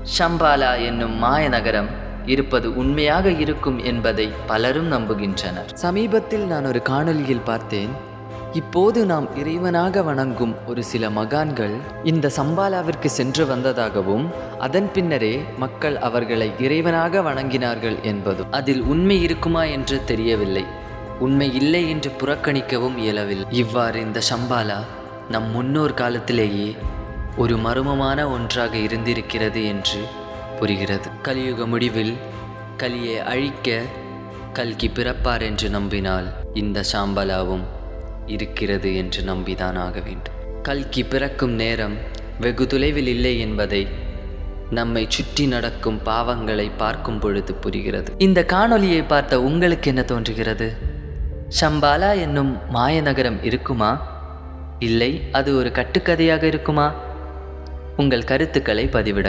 ஷம்பாலா என்னும் மாய நகரம் இருப்பது உண்மையாக இருக்கும் என்பதை பலரும் நம்புகின்றனர். சமீபத்தில் நான் ஒரு காணொளியில் பார்த்தேன், இப்போது நாம் இறைவனாக வணங்கும் ஒரு சில மகான்கள் இந்த சம்பாலாவிற்கு சென்று வந்ததாகவும் அதன் பின்னரே மக்கள் அவர்களை இறைவனாக வணங்கினார்கள் என்பதும். அதில் உண்மை இருக்குமா என்று தெரியவில்லை. உண்மை இல்லை என்று புறக்கணிக்கவும் இயலவில்லை. இவ்வாறு இந்த சம்பாலா நம் முன்னோர் காலத்திலேயே ஒரு மர்மமான ஒன்றாக இருந்திருக்கிறது என்று புரிகிறது. கலியுக முடிவில் கலியை அழிக்க கல்கி பிறப்பார் என்று நம்பினால் இந்த சாம்பலாவும் இருக்கிறது என்று நம்பிதான் ஆக வேண்டும். கல்கி பிறக்கும் நேரம் வெகு தொலைவில் இல்லை என்பதை நம்மை சுற்றி நடக்கும் பாவங்களை பார்க்கும் பொழுது புரிகிறது. இந்த காணொளியை பார்த்த உங்களுக்கு என்ன தோன்றுகிறது? ஷம்பாலா என்னும் மாய நகரம் இருக்குமா, இல்லை அது ஒரு கட்டுக்கதையாக இருக்குமா? உங்கள் கருத்துக்களை பதிவிட